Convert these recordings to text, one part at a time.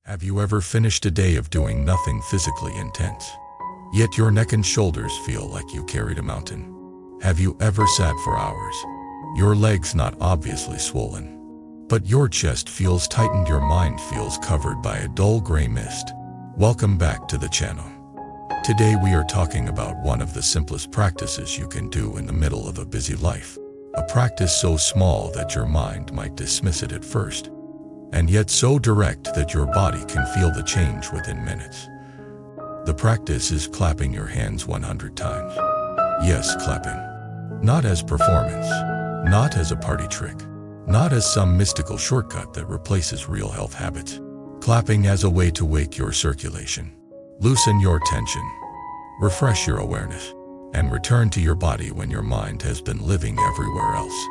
Have you ever finished a day of doing nothing physically intense, yet your neck and shoulders feel like you carried a mountain? Have you ever sat for hours, your legs not obviously swollen, but your chest feels tightened, your mind feels covered by a dull gray mist? Welcome back to the channel. Today we are talking about one of the simplest practices you can do in the middle of a busy life. A practice so small that your mind might dismiss it at first, and yet so direct that your body can feel the change within minutes. The practice is clapping your hands 100 times. Yes, clapping. Not as performance, not as a party trick, not as some mystical shortcut that replaces real health habits. Clapping as a way to wake your circulation, loosen your tension, refresh your awareness, and return to your body when your mind has been living everywhere else.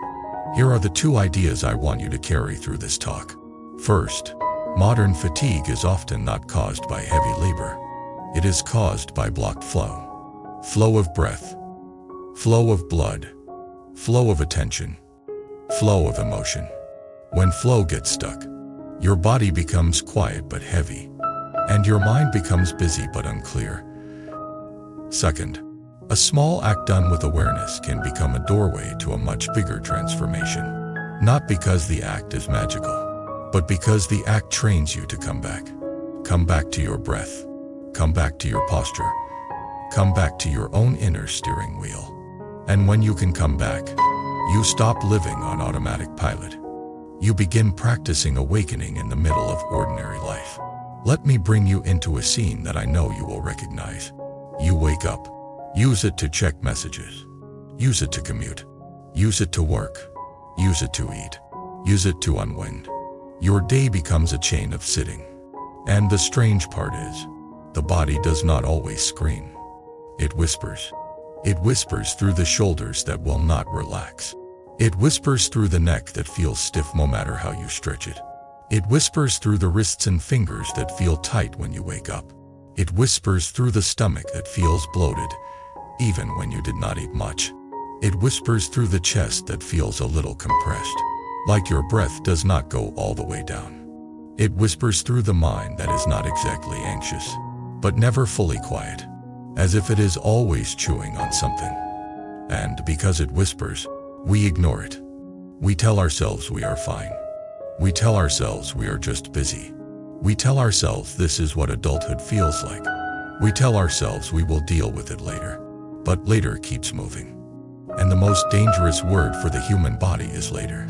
Here are the 2 ideas I want you to carry through this talk. First, modern fatigue is often not caused by heavy labor. It is caused by blocked flow. Flow of breath, flow of blood, flow of attention, flow of emotion. When flow gets stuck, your body becomes quiet but heavy, and your mind becomes busy but unclear. Second, a small act done with awareness can become a doorway to a much bigger transformation. Not because the act is magical, but because the act trains you to come back. Come back to your breath. Come back to your posture. Come back to your own inner steering wheel. And when you can come back, you stop living on automatic pilot. You begin practicing awakening in the middle of ordinary life. Let me bring you into a scene that I know you will recognize. You wake up. Use it to check messages. Use it to commute. Use it to work. Use it to eat. Use it to unwind. Your day becomes a chain of sitting. And the strange part is, the body does not always scream. It whispers. It whispers through the shoulders that will not relax. It whispers through the neck that feels stiff no matter how you stretch it. It whispers through the wrists and fingers that feel tight when you wake up. It whispers through the stomach that feels bloated, even when you did not eat much. It whispers through the chest that feels a little compressed, like your breath does not go all the way down. It whispers through the mind that is not exactly anxious, but never fully quiet, as if it is always chewing on something. And because it whispers, we ignore it. We tell ourselves we are fine. We tell ourselves we are just busy. We tell ourselves this is what adulthood feels like. We tell ourselves we will deal with it later. But later keeps moving. And the most dangerous word for the human body is later.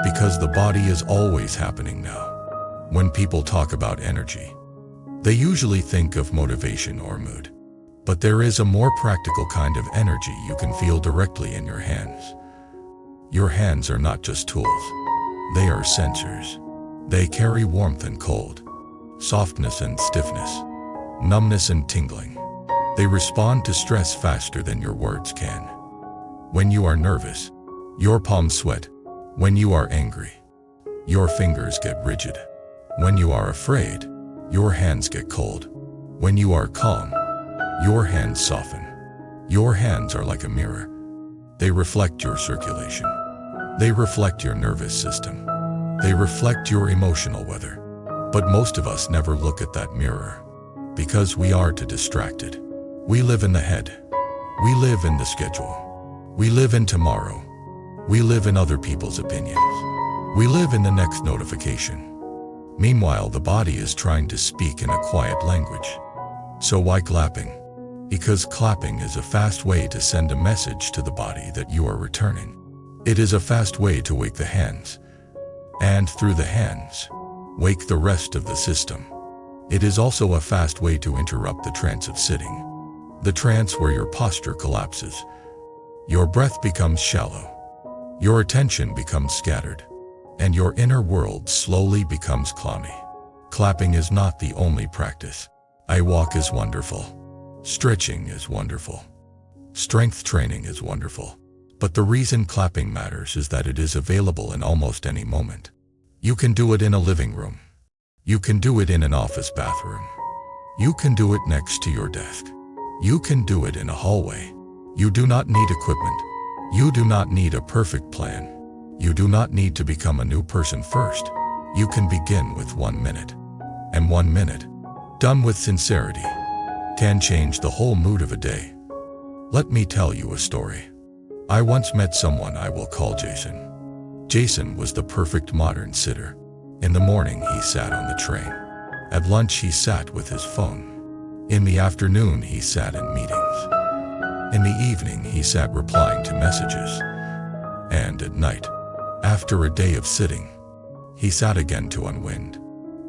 Because the body is always happening now. When people talk about energy, they usually think of motivation or mood. But there is a more practical kind of energy you can feel directly in your hands. Your hands are not just tools. They are sensors. They carry warmth and cold, softness and stiffness, numbness and tingling. They respond to stress faster than your words can. When you are nervous, your palms sweat. When you are angry, your fingers get rigid. When you are afraid, your hands get cold. When you are calm, your hands soften. Your hands are like a mirror. They reflect your circulation. They reflect your nervous system. They reflect your emotional weather. But most of us never look at that mirror, because we are too distracted. We live in the head. We live in the schedule. We live in tomorrow. We live in other people's opinions. We live in the next notification. Meanwhile, the body is trying to speak in a quiet language. So why clapping? Because clapping is a fast way to send a message to the body that you are returning. It is a fast way to wake the hands. And through the hands, wake the rest of the system. It is also a fast way to interrupt the trance of sitting. The trance where your posture collapses. Your breath becomes shallow. Your attention becomes scattered, and your inner world slowly becomes cloudy. Clapping is not the only practice. I walk is wonderful. Stretching is wonderful. Strength training is wonderful. But the reason clapping matters is that it is available in almost any moment. You can do it in a living room. You can do it in an office bathroom. You can do it next to your desk. You can do it in a hallway. You do not need equipment. You do not need a perfect plan. You do not need to become a new person first. You can begin with 1 minute. and 1 minute. Done with sincerity can change the whole mood of a day. Let me tell you a story. I once met someone I will call Jason. Jason was the perfect modern sitter. In the morning, he sat on the train. At lunch, he sat with his phone. In the afternoon, he sat in meetings. In the evening, he sat replying to messages. And at night, after a day of sitting, he sat again to unwind,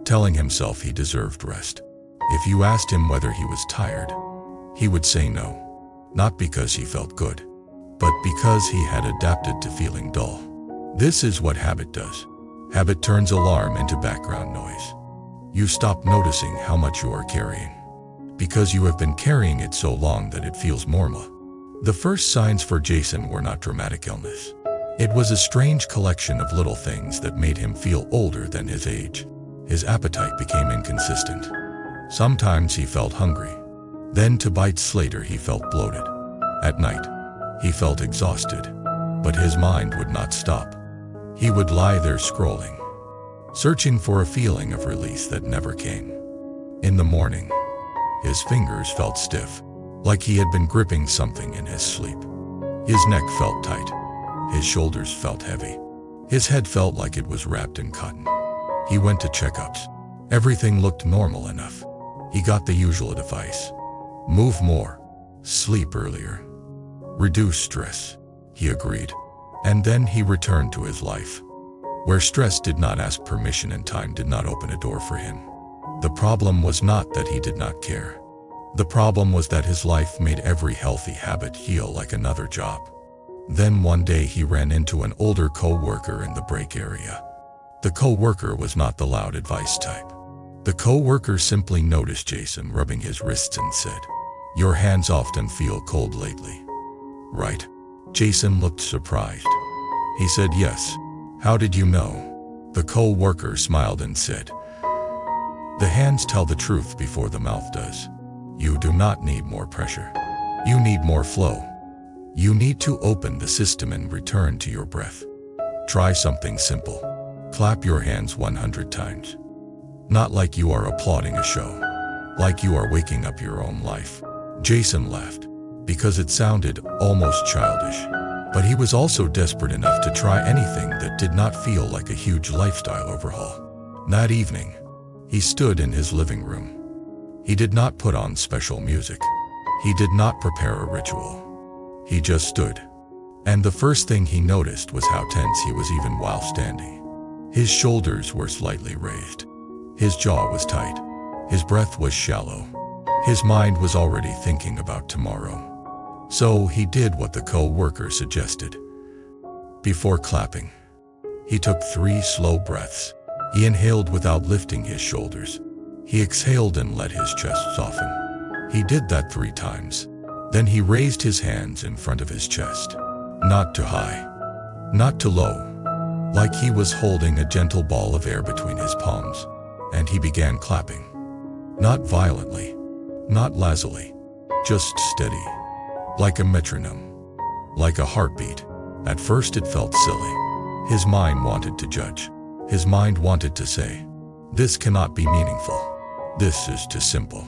telling himself he deserved rest. If you asked him whether he was tired, he would say no. Not because he felt good, but because he had adapted to feeling dull. This is what habit does. Habit turns alarm into background noise. You stop noticing how much you are carrying, because you have been carrying it so long that it feels normal. The first signs for Jason were not dramatic illness. It was a strange collection of little things that made him feel older than his age. His appetite became inconsistent. Sometimes he felt hungry. Then 2 bites later he felt bloated. At night, he felt exhausted. But his mind would not stop. He would lie there scrolling, searching for a feeling of release that never came. In the morning, his fingers felt stiff, like he had been gripping something in his sleep. His neck felt tight. His shoulders felt heavy. His head felt like it was wrapped in cotton. He went to checkups. Everything looked normal enough. He got the usual advice. Move more. Sleep earlier. Reduce stress. He agreed. And then he returned to his life, where stress did not ask permission and time did not open a door for him. The problem was not that he did not care. The problem was that his life made every healthy habit feel like another job. Then one day he ran into an older co-worker in the break area. The co-worker was not the loud advice type. The co-worker simply noticed Jason rubbing his wrists and said, "Your hands often feel cold lately." Right? Jason looked surprised. He said, "Yes. How did you know?" The co-worker smiled and said, "The hands tell the truth before the mouth does. You do not need more pressure. You need more flow. You need to open the system and return to your breath. Try something simple. Clap your hands 100 times. Not like you are applauding a show. Like you are waking up your own life." Jason laughed, because it sounded almost childish. But he was also desperate enough to try anything that did not feel like a huge lifestyle overhaul. That evening, he stood in his living room. He did not put on special music. He did not prepare a ritual. He just stood. And the first thing he noticed was how tense he was even while standing. His shoulders were slightly raised. His jaw was tight. His breath was shallow. His mind was already thinking about tomorrow. So he did what the co-worker suggested. Before clapping, he took 3 slow breaths. He inhaled without lifting his shoulders. He exhaled and let his chest soften. He did that 3 times. Then he raised his hands in front of his chest. Not too high, not too low, like he was holding a gentle ball of air between his palms. And he began clapping. Not violently, not lazily, just steady. Like a metronome, like a heartbeat. At first it felt silly. His mind wanted to judge. His mind wanted to say, "This cannot be meaningful. This is too simple."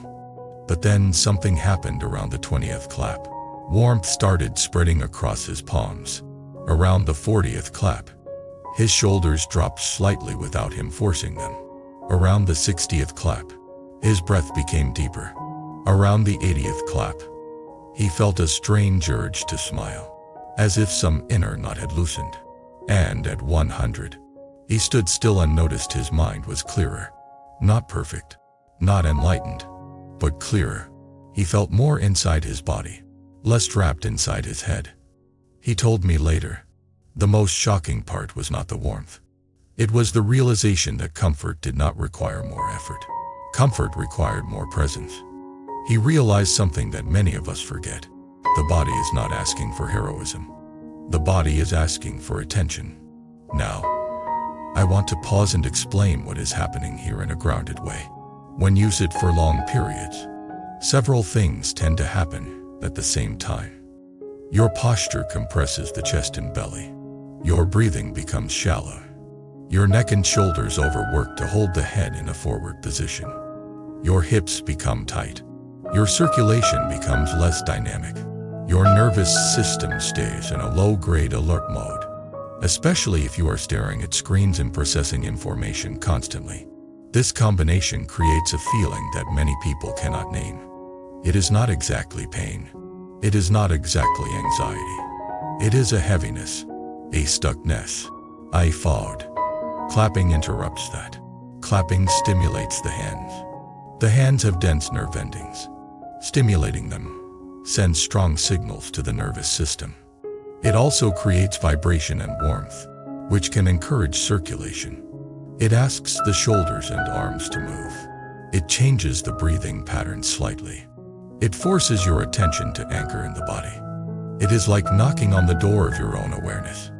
But then something happened around the 20th clap. Warmth started spreading across his palms. Around the 40th clap, his shoulders dropped slightly without him forcing them. Around the 60th clap, his breath became deeper. Around the 80th clap, he felt a strange urge to smile, as if some inner knot had loosened. And at 100, he stood still and noticed his mind was clearer. Not perfect, not enlightened, but clearer. He felt more inside his body, less trapped inside his head. He told me later, the most shocking part was not the warmth. It was the realization that comfort did not require more effort. Comfort required more presence. He realized something that many of us forget. The body is not asking for heroism. The body is asking for attention. Now, I want to pause and explain what is happening here in a grounded way. When you sit for long periods, several things tend to happen at the same time. Your posture compresses the chest and belly. Your breathing becomes shallow. Your neck and shoulders overwork to hold the head in a forward position. Your hips become tight. Your circulation becomes less dynamic. Your nervous system stays in a low-grade alert mode, especially if you are staring at screens and processing information constantly. This combination creates a feeling that many people cannot name. It is not exactly pain. It is not exactly anxiety. It is a heaviness, a stuckness, a fog. Clapping interrupts that. Clapping stimulates the hands. The hands have dense nerve endings. Stimulating them sends strong signals to the nervous system. It also creates vibration and warmth, which can encourage circulation. It asks the shoulders and arms to move. It changes the breathing pattern slightly. It forces your attention to anchor in the body. It is like knocking on the door of your own awareness.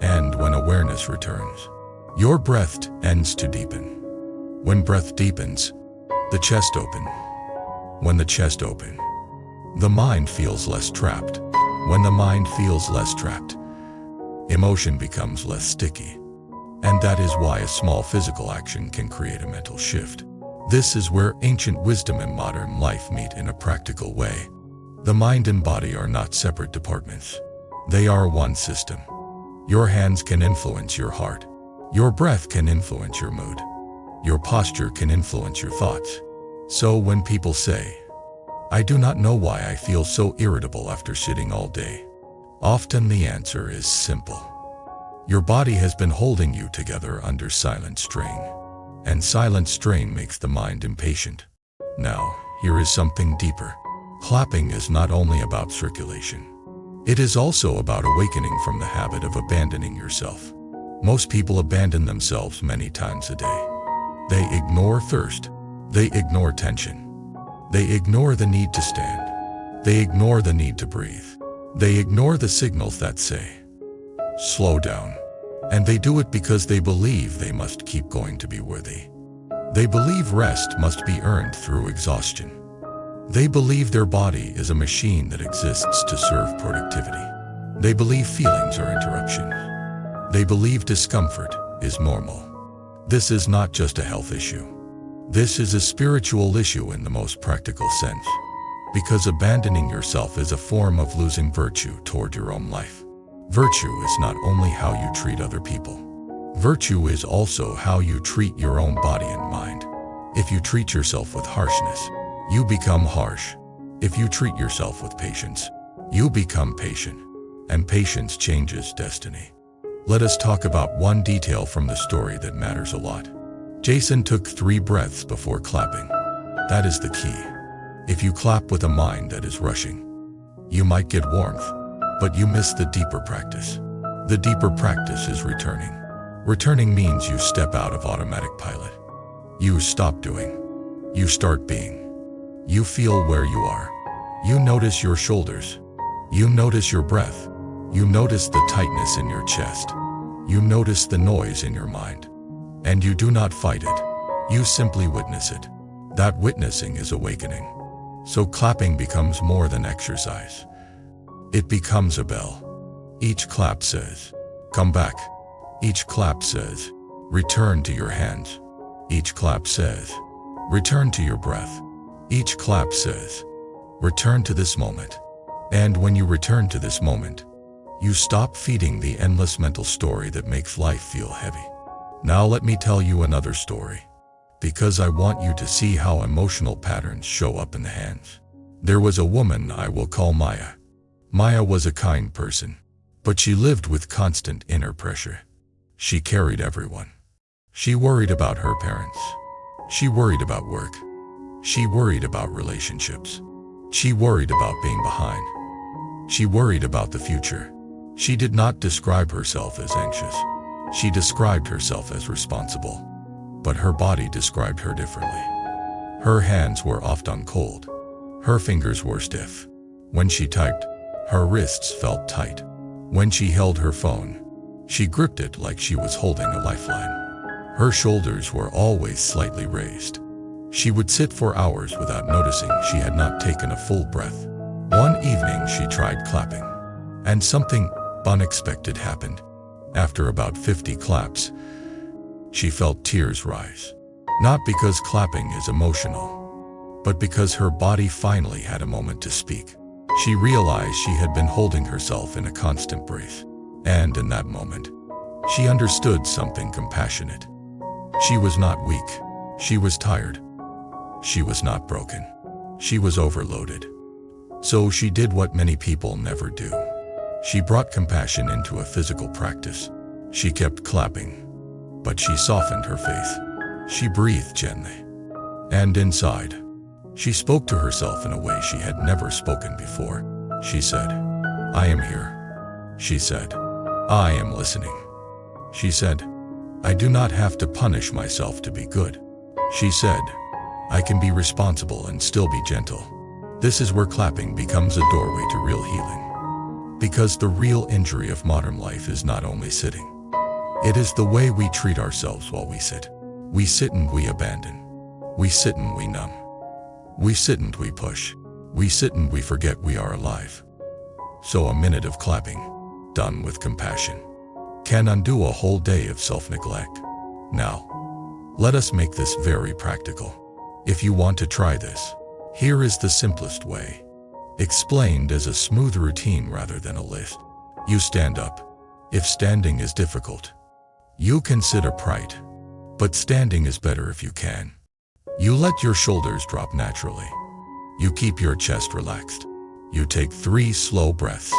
And when awareness returns, your breath ends to deepen. When breath deepens, the chest opens. When the chest opens, the mind feels less trapped. When the mind feels less trapped, emotion becomes less sticky. And that is why a small physical action can create a mental shift. This is where ancient wisdom and modern life meet in a practical way. The mind and body are not separate departments. They are one system. Your hands can influence your heart. Your breath can influence your mood. Your posture can influence your thoughts. So when people say, "I do not know why I feel so irritable after sitting all day," often the answer is simple. Your body has been holding you together under silent strain. And silent strain makes the mind impatient. Now, here is something deeper. Clapping is not only about circulation. It is also about awakening from the habit of abandoning yourself. Most people abandon themselves many times a day. They ignore thirst. They ignore tension. They ignore the need to stand. They ignore the need to breathe. They ignore the signals that say, "Slow down." And they do it because they believe they must keep going to be worthy. They believe rest must be earned through exhaustion. They believe their body is a machine that exists to serve productivity. They believe feelings are interruptions. They believe discomfort is normal. This is not just a health issue. This is a spiritual issue in the most practical sense, because abandoning yourself is a form of losing virtue toward your own life. Virtue is not only how you treat other people. Virtue is also how you treat your own body and mind. If you treat yourself with harshness, you become harsh. If you treat yourself with patience, you become patient. And patience changes destiny. Let us talk about one detail from the story that matters a lot. Jason took 3 breaths before clapping. That is the key. If you clap with a mind that is rushing, you might get warmth, but you miss the deeper practice. The deeper practice is returning. Returning means you step out of automatic pilot. You stop doing. You start being. You feel where you are. You notice your shoulders. You notice your breath. You notice the tightness in your chest. You notice the noise in your mind. And you do not fight it. You simply witness it. That witnessing is awakening. So clapping becomes more than exercise. It becomes a bell. Each clap says, "Come back." Each clap says, "Return to your hands." Each clap says, "Return to your breath." Each clap says, "Return to this moment." And when you return to this moment, you stop feeding the endless mental story that makes life feel heavy. Now let me tell you another story, because I want you to see how emotional patterns show up in the hands. There was a woman I will call Maya. Maya was a kind person, but she lived with constant inner pressure. She carried everyone. She worried about her parents. She worried about work. She worried about relationships. She worried about being behind. She worried about the future. She did not describe herself as anxious. She described herself as responsible. But her body described her differently. Her hands were often cold. Her fingers were stiff. When she typed, her wrists felt tight. When she held her phone, she gripped it like she was holding a lifeline. Her shoulders were always slightly raised. She would sit for hours without noticing she had not taken a full breath. One evening she tried clapping, and something unexpected happened. After about 50 claps, She felt tears rise. Not because clapping is emotional, but because her body finally had a moment to speak. She realized she had been holding herself in a constant brace. And in that moment, she understood something compassionate. She was not weak. She was tired. She was not broken. She was overloaded. So she did what many people never do. She brought compassion into a physical practice. She kept clapping, but she softened her face. She breathed gently. And inside, she spoke to herself in a way she had never spoken before. She said, "I am here." She said, "I am listening." She said, "I do not have to punish myself to be good." She said, "I can be responsible and still be gentle." This is where clapping becomes a doorway to real healing. Because the real injury of modern life is not only sitting. It is the way we treat ourselves while we sit. We sit and we abandon. We sit and we numb. We sit and we push. We sit and we forget we are alive. So a minute of clapping, done with compassion, can undo a whole day of self-neglect. Now, let us make this very practical. If you want to try this, here is the simplest way, explained as a smooth routine rather than a list. You stand up. If standing is difficult, you can sit upright, but standing is better if you can. You let your shoulders drop naturally. You keep your chest relaxed. You take 3 slow breaths.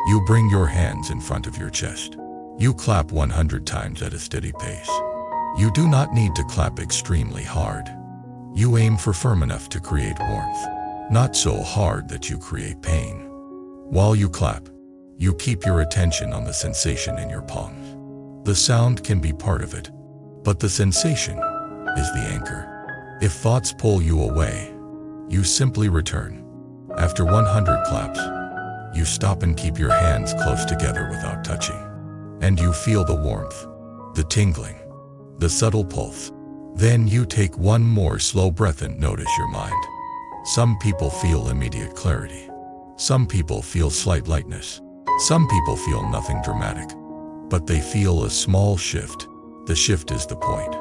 You bring your hands in front of your chest. You clap 100 times at a steady pace. You do not need to clap extremely hard. You aim for firm enough to create warmth, not so hard that you create pain. While you clap, you keep your attention on the sensation in your palms. The sound can be part of it, but the sensation is the anchor. If thoughts pull you away, you simply return. After 100 claps, you stop and keep your hands close together without touching. And you feel the warmth, the tingling, the subtle pulse. Then you take one more slow breath and notice your mind. Some people feel immediate clarity. Some people feel slight lightness. Some people feel nothing dramatic. But they feel a small shift. The shift is the point.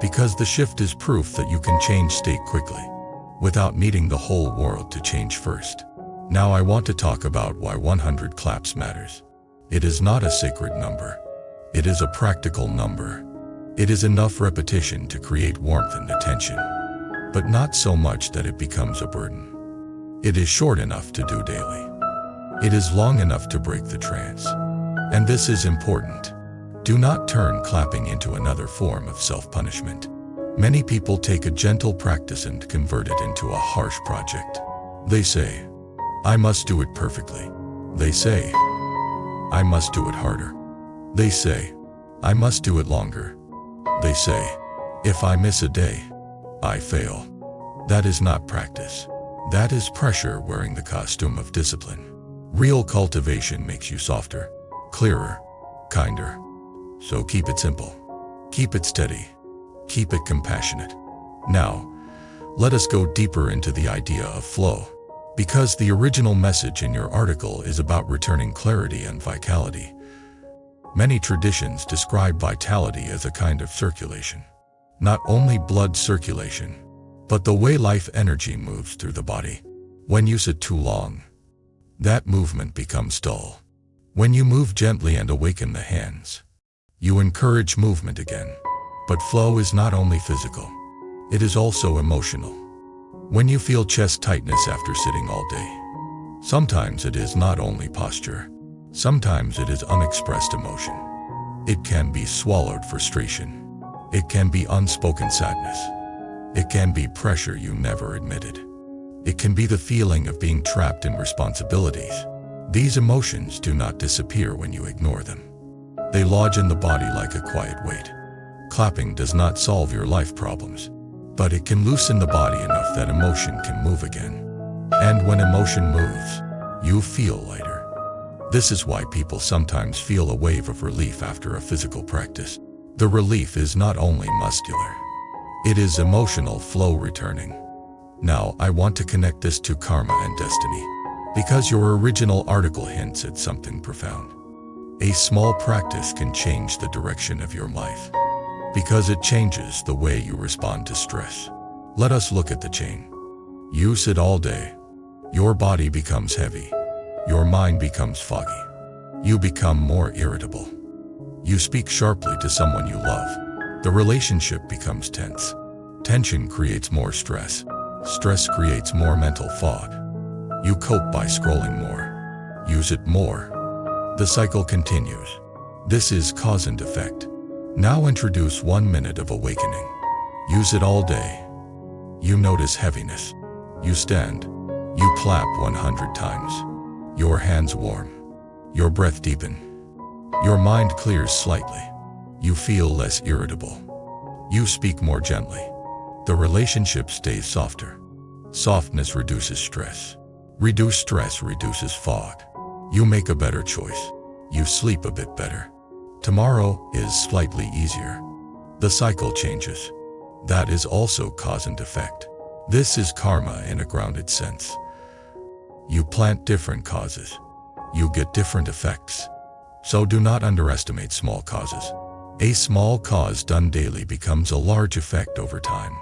Because the shift is proof that you can change state quickly, without needing the whole world to change first. Now I want to talk about why 100 claps matters. It is not a sacred number. It is a practical number. It is enough repetition to create warmth and attention, but not so much that it becomes a burden. It is short enough to do daily. It is long enough to break the trance. And this is important. Do not turn clapping into another form of self-punishment. Many people take a gentle practice and convert it into a harsh project. They say, "I must do it perfectly." They say, "I must do it harder." They say, "I must do it longer." They say, "If I miss a day, I fail." That is not practice. That is pressure wearing the costume of discipline. Real cultivation makes you softer, clearer, kinder. So keep it simple. Keep it steady. Keep it compassionate. Now, let us go deeper into the idea of flow. Because the original message in your article is about returning clarity and vitality. Many traditions describe vitality as a kind of circulation. Not only blood circulation, but the way life energy moves through the body. When you sit too long, that movement becomes dull. When you move gently and awaken the hands, you encourage movement again. But flow is not only physical, it is also emotional. When you feel chest tightness after sitting all day, sometimes it is not only posture. Sometimes it is unexpressed emotion. It can be swallowed frustration. It can be unspoken sadness. It can be pressure you never admitted. It can be the feeling of being trapped in responsibilities. These emotions do not disappear when you ignore them. They lodge in the body like a quiet weight. Clapping does not solve your life problems, but it can loosen the body enough that emotion can move again. And when emotion moves, you feel lighter. This is why people sometimes feel a wave of relief after a physical practice. The relief is not only muscular, it is emotional flow returning. Now I want to connect this to karma and destiny, because your original article hints at something profound. A small practice can change the direction of your life. Because it changes the way you respond to stress. Let us look at the chain. You sit all day. Your body becomes heavy. Your mind becomes foggy. You become more irritable. You speak sharply to someone you love. The relationship becomes tense. Tension creates more stress. Stress creates more mental fog. You cope by scrolling more. Use it more. The cycle continues. This is cause and effect. Now introduce 1 minute of awakening. Use it all day. You notice heaviness. You stand. You clap 100 times. Your hands warm. Your breath deepen. Your mind clears slightly. You feel less irritable. You speak more gently. The relationship stays softer. Softness reduces stress. Reduced stress reduces fog. You make a better choice. You sleep a bit better. Tomorrow is slightly easier. The cycle changes. That is also cause and effect. This is karma in a grounded sense. You plant different causes. You get different effects. So do not underestimate small causes. A small cause done daily becomes a large effect over time.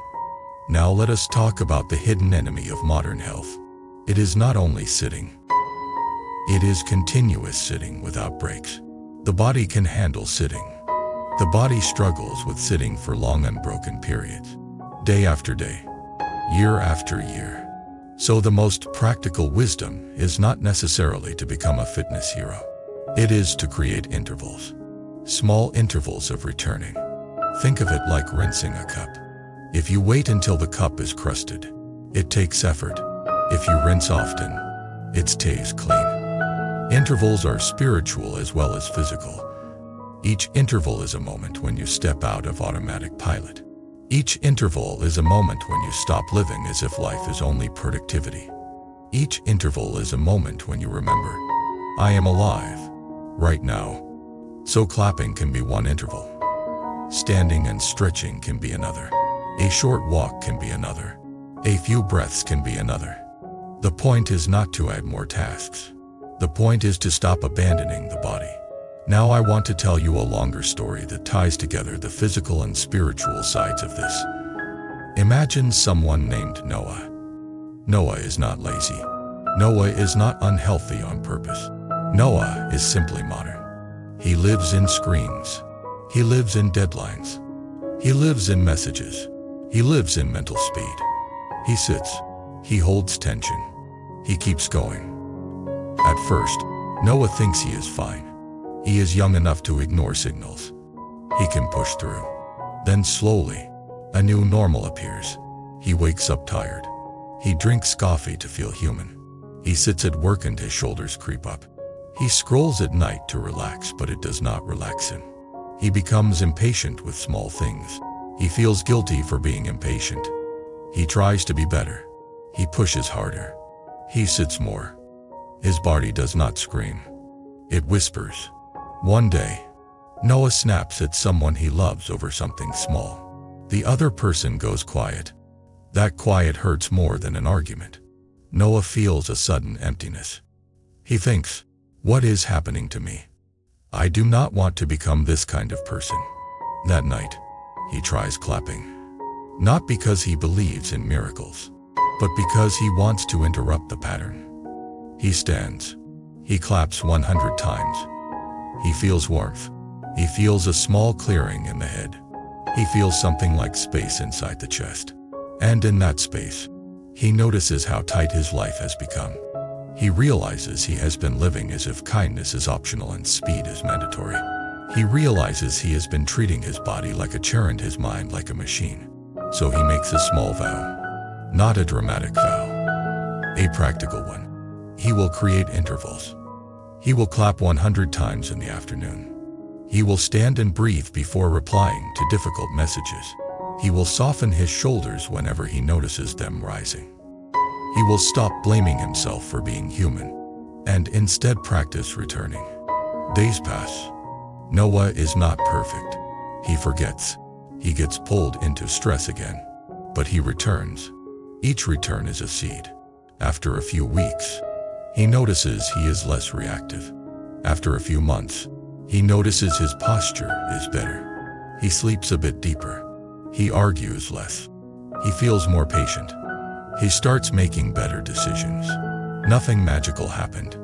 Now let us talk about the hidden enemy of modern health. It is not only sitting. It is continuous sitting without breaks. The body can handle sitting. The body struggles with sitting for long unbroken periods, day after day, year after year. So the most practical wisdom is not necessarily to become a fitness hero. It is to create intervals, small intervals of returning. Think of it like rinsing a cup. If you wait until the cup is crusted, it takes effort. If you rinse often, it stays clean. Intervals are spiritual as well as physical. Each interval is a moment when you step out of automatic pilot. Each interval is a moment when you stop living as if life is only productivity. Each interval is a moment when you remember, I am alive, right now. So clapping can be one interval. Standing and stretching can be another. A short walk can be another. A few breaths can be another. The point is not to add more tasks. The point is to stop abandoning the body. Now I want to tell you a longer story that ties together the physical and spiritual sides of this. Imagine someone named Noah. Noah is not lazy. Noah is not unhealthy on purpose. Noah is simply modern. He lives in screens. He lives in deadlines. He lives in messages. He lives in mental speed. He sits. He holds tension. He keeps going. At first, Noah thinks he is fine. He is young enough to ignore signals. He can push through. Then slowly, a new normal appears. He wakes up tired. He drinks coffee to feel human. He sits at work and his shoulders creep up. He scrolls at night to relax, but it does not relax him. He becomes impatient with small things. He feels guilty for being impatient. He tries to be better. He pushes harder. He sits more. His body does not scream. It whispers. One day, Noah snaps at someone he loves over something small. The other person goes quiet. That quiet hurts more than an argument. Noah feels a sudden emptiness. He thinks, what is happening to me? I do not want to become this kind of person. That night, he tries clapping. Not because he believes in miracles, but because he wants to interrupt the pattern. He stands. He claps 100 times. He feels warmth. He feels a small clearing in the head. He feels something like space inside the chest. And in that space, he notices how tight his life has become. He realizes he has been living as if kindness is optional and speed is mandatory. He realizes he has been treating his body like a chair and his mind like a machine. So he makes a small vow. Not a dramatic vow. A practical one. He will create intervals. He will clap 100 times in the afternoon. He will stand and breathe before replying to difficult messages. He will soften his shoulders whenever he notices them rising. He will stop blaming himself for being human, and instead practice returning. Days pass. Noah is not perfect. He forgets. He gets pulled into stress again. But he returns. Each return is a seed. After a few weeks, he notices he is less reactive. After a few months, he notices his posture is better. He sleeps a bit deeper. He argues less. He feels more patient. He starts making better decisions. Nothing magical happened.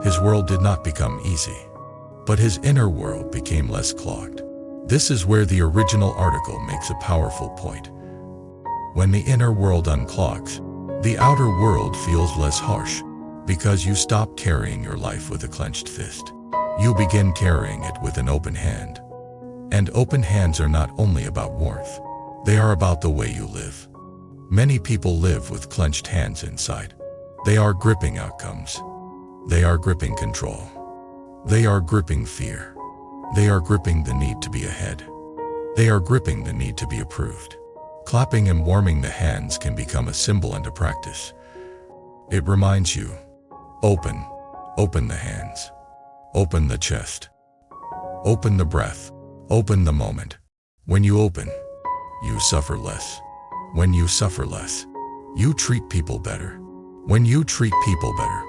His world did not become easy, but his inner world became less clogged. This is where the original article makes a powerful point. When the inner world unclogs, the outer world feels less harsh, because you stop carrying your life with a clenched fist. You begin carrying it with an open hand. And open hands are not only about warmth, they are about the way you live. Many people live with clenched hands inside. They are gripping outcomes. They are gripping control. They are gripping fear. They are gripping the need to be ahead. They are gripping the need to be approved. Clapping and warming the hands can become a symbol and a practice. It reminds you, open the hands, open the chest, open the breath, open the moment. When you open, you suffer less. When you suffer less, you treat people better. When you treat people better,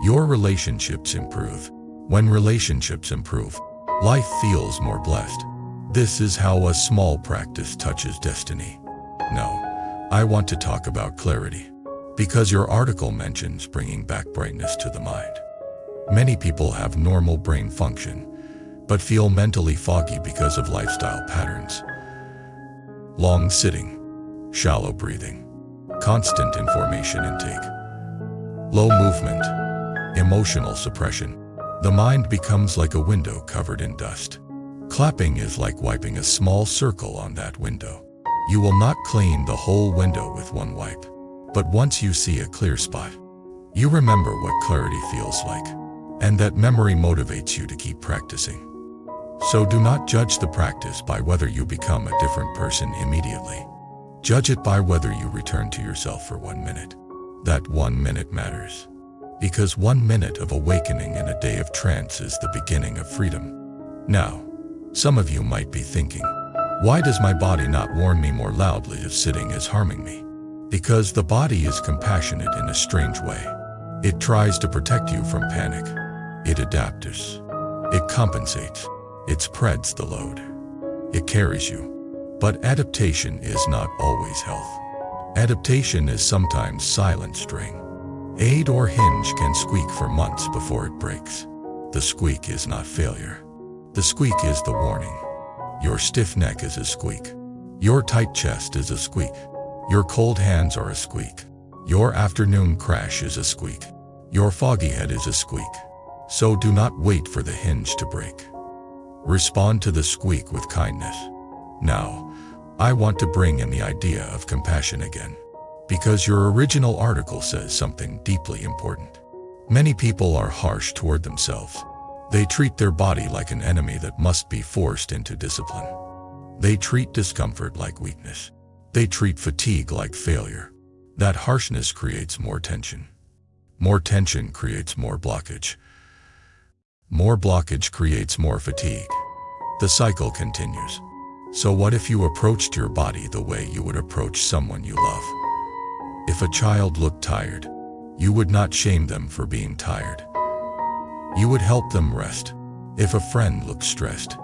your relationships improve. When relationships improve, life feels more blessed. This is how a small practice touches destiny. Now, I want to talk about clarity, because your article mentions bringing back brightness to the mind. Many people have normal brain function, but feel mentally foggy because of lifestyle patterns. Long sitting, shallow breathing, constant information intake, low movement, emotional suppression. The mind becomes like a window covered in dust. Clapping is like wiping a small circle on that window. You will not clean the whole window with one wipe, but once you see a clear spot, you remember what clarity feels like, and that memory motivates you to keep practicing. So do not judge the practice by whether you become a different person immediately. Judge it by whether you return to yourself for 1 minute. That 1 minute matters, because 1 minute of awakening in a day of trance is the beginning of freedom. Now, some of you might be thinking, why does my body not warn me more loudly if sitting is harming me? Because the body is compassionate in a strange way. It tries to protect you from panic. It adapts. It compensates. It spreads the load. It carries you. But adaptation is not always health. Adaptation is sometimes silent string. Aid or hinge can squeak for months before it breaks. The squeak is not failure. The squeak is the warning. Your stiff neck is a squeak. Your tight chest is a squeak. Your cold hands are a squeak. Your afternoon crash is a squeak. Your foggy head is a squeak. So do not wait for the hinge to break. Respond to the squeak with kindness. Now, I want to bring in the idea of compassion again, because your original article says something deeply important. Many people are harsh toward themselves. They treat their body like an enemy that must be forced into discipline. They treat discomfort like weakness. They treat fatigue like failure. That harshness creates more tension. More tension creates more blockage. More blockage creates more fatigue. The cycle continues. So what if you approached your body the way you would approach someone you love? If a child looked tired, you would not shame them for being tired. You would help them rest. If a friend looked stressed,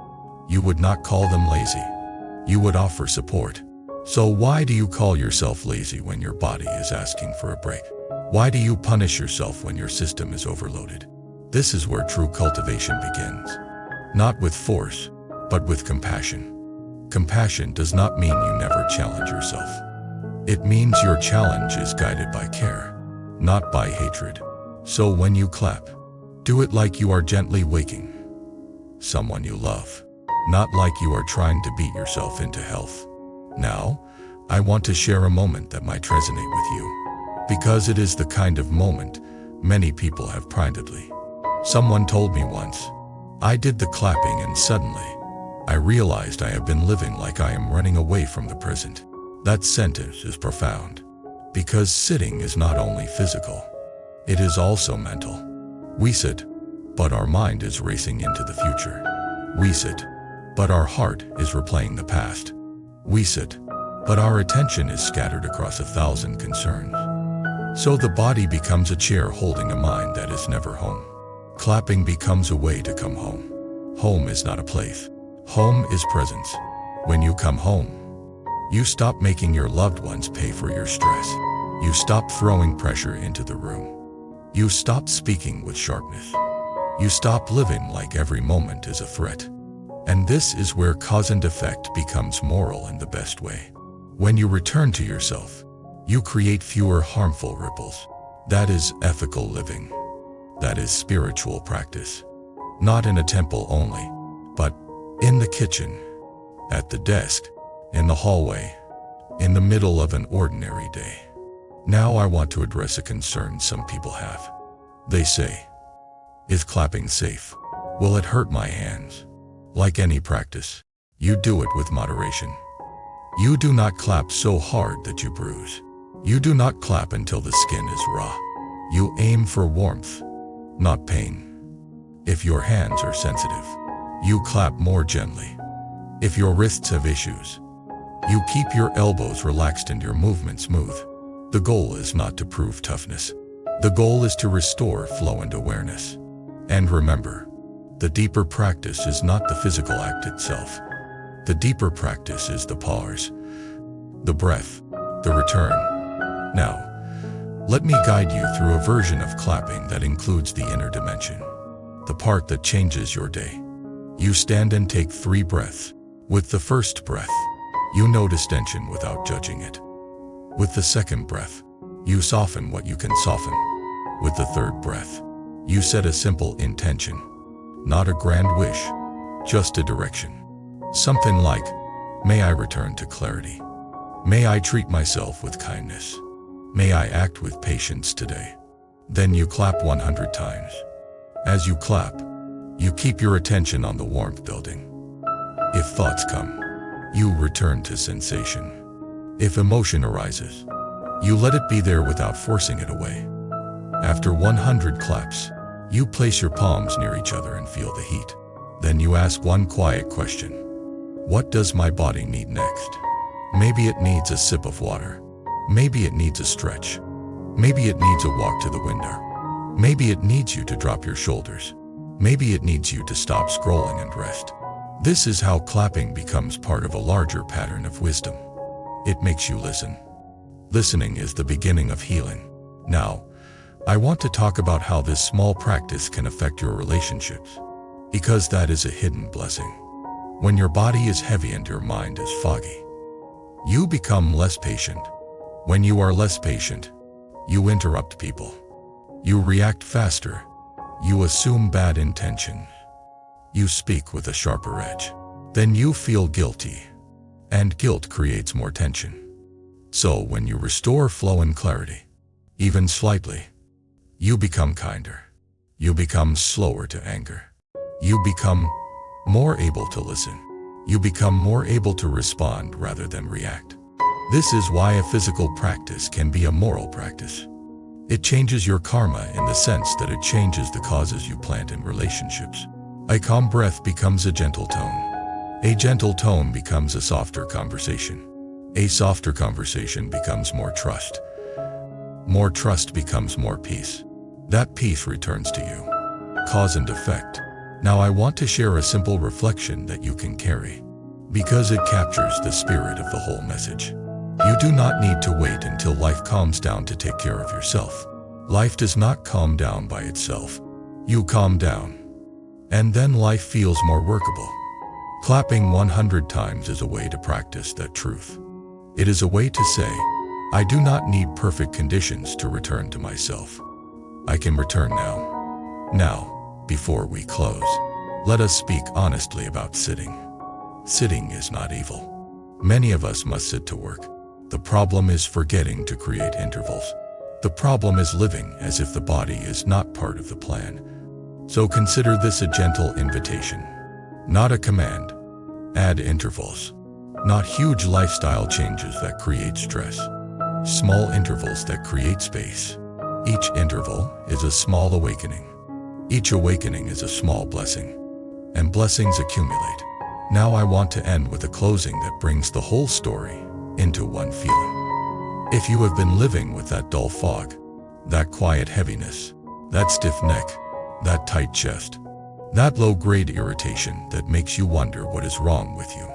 you would not call them lazy. You would offer support. So why do you call yourself lazy when your body is asking for a break? Why do you punish yourself when your system is overloaded? This is where true cultivation begins. Not with force, but with compassion. Compassion does not mean you never challenge yourself. It means your challenge is guided by care, not by hatred. So when you clap, do it like you are gently waking someone you love, not like you are trying to beat yourself into health. Now, I want to share a moment that might resonate with you, because it is the kind of moment many people have privately. Someone told me once, I did the clapping and suddenly, I realized I have been living like I am running away from the present. That sentence is profound, because sitting is not only physical, it is also mental. We sit, but our mind is racing into the future. We sit, but our heart is replaying the past. We sit, but our attention is scattered across 1,000 concerns. So the body becomes a chair holding a mind that is never home. Clapping becomes a way to come home. Home is not a place. Home is presence. When you come home, you stop making your loved ones pay for your stress. You stop throwing pressure into the room. You stop speaking with sharpness. You stop living like every moment is a threat. And this is where cause and effect becomes moral in the best way. When you return to yourself, you create fewer harmful ripples. That is ethical living. That is spiritual practice. Not in a temple only, but in the kitchen, at the desk, in the hallway, in the middle of an ordinary day. Now I want to address a concern some people have. They say, is clapping safe? Will it hurt my hands? Like any practice, you do it with moderation. You do not clap so hard that you bruise. You do not clap until the skin is raw. You aim for warmth, not pain. If your hands are sensitive, you clap more gently. If your wrists have issues, you keep your elbows relaxed and your movement smooth. The goal is not to prove toughness. The goal is to restore flow and awareness. And remember, the deeper practice is not the physical act itself. The deeper practice is the pause, the breath, the return. Now, let me guide you through a version of clapping that includes the inner dimension, the part that changes your day. You stand and take 3 breaths. With the first breath, you notice tension without judging it. With the second breath, you soften what you can soften. With the third breath, you set a simple intention, not a grand wish, just a direction. Something like, may I return to clarity. May I treat myself with kindness. May I act with patience today. Then you clap 100 times. As you clap, you keep your attention on the warmth building. If thoughts come, you return to sensation. If emotion arises, you let it be there without forcing it away. After 100 claps, you place your palms near each other and feel the heat. Then you ask one quiet question. What does my body need next? Maybe it needs a sip of water. Maybe it needs a stretch. Maybe it needs a walk to the window. Maybe it needs you to drop your shoulders. Maybe it needs you to stop scrolling and rest. This is how clapping becomes part of a larger pattern of wisdom. It makes you listen. Listening is the beginning of healing. Now, I want to talk about how this small practice can affect your relationships, because that is a hidden blessing. When your body is heavy and your mind is foggy, you become less patient. When you are less patient, you interrupt people. You react faster. You assume bad intentions. You speak with a sharper edge. Then you feel guilty, and guilt creates more tension. So when you restore flow and clarity, even slightly, you become kinder. You become slower to anger. You become more able to listen. You become more able to respond rather than react. This is why a physical practice can be a moral practice. It changes your karma in the sense that it changes the causes you plant in relationships. A calm breath becomes a gentle tone. A gentle tone becomes a softer conversation. A softer conversation becomes more trust. More trust becomes more peace. That peace returns to you. Cause and effect. Now I want to share a simple reflection that you can carry, because it captures the spirit of the whole message. You do not need to wait until life calms down to take care of yourself. Life does not calm down by itself. You calm down, and then life feels more workable. Clapping 100 times is a way to practice that truth. It is a way to say, I do not need perfect conditions to return to myself. I can return now. Now, before we close, let us speak honestly about sitting. Sitting is not evil. Many of us must sit to work. The problem is forgetting to create intervals. The problem is living as if the body is not part of the plan. So consider this a gentle invitation, not a command. Add intervals, not huge lifestyle changes that create stress. Small intervals that create space. Each interval is a small awakening. Each awakening is a small blessing. And blessings accumulate. Now I want to end with a closing that brings the whole story into one feeling. If you have been living with that dull fog, that quiet heaviness, that stiff neck, that tight chest, that low-grade irritation that makes you wonder what is wrong with you,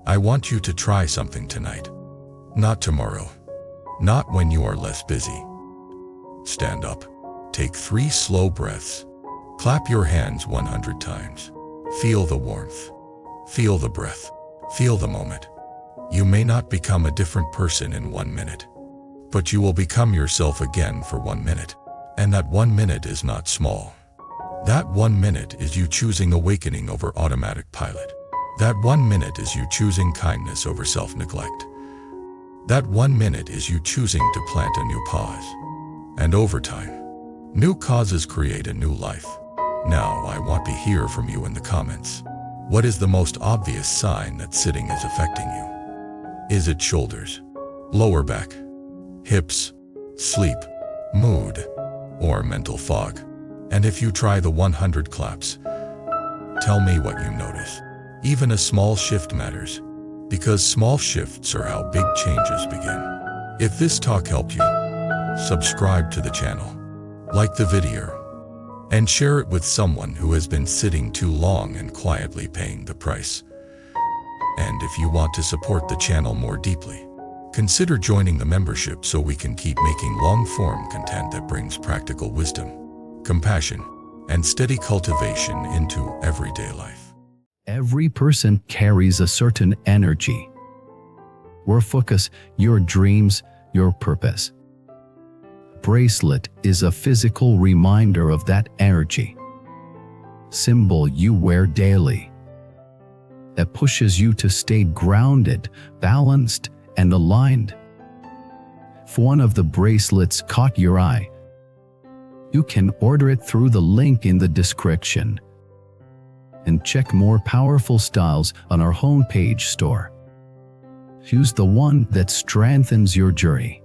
I want you to try something tonight. Not tomorrow. Not when you are less busy. Stand up. Take 3 slow breaths. Clap your hands 100 times. Feel the warmth. Feel the breath. Feel the moment. You may not become a different person in 1 minute, but you will become yourself again for 1 minute. And that 1 minute is not small. That 1 minute is you choosing awakening over automatic pilot. That 1 minute is you choosing kindness over self-neglect. That 1 minute is you choosing to plant a new pause. And over time, new causes create a new life. Now I want to hear from you in the comments. What is the most obvious sign that sitting is affecting you? Is it shoulders, lower back, hips, sleep, mood, or mental fog? And if you try the 100 claps, tell me what you notice. Even a small shift matters, because small shifts are how big changes begin. If this talk helped you, subscribe to the channel, like the video, and share it with someone who has been sitting too long and quietly paying the price. And if you want to support the channel more deeply, consider joining the membership so we can keep making long-form content that brings practical wisdom, compassion, and steady cultivation into everyday life. Every person carries a certain energy. Your focus, your dreams, your purpose. Bracelet is a physical reminder of that energy. Symbol you wear daily. That pushes you to stay grounded, balanced, and aligned. If one of the bracelets caught your eye, you can order it through the link in the description. And check more powerful styles on our homepage store. Choose the one that strengthens your journey.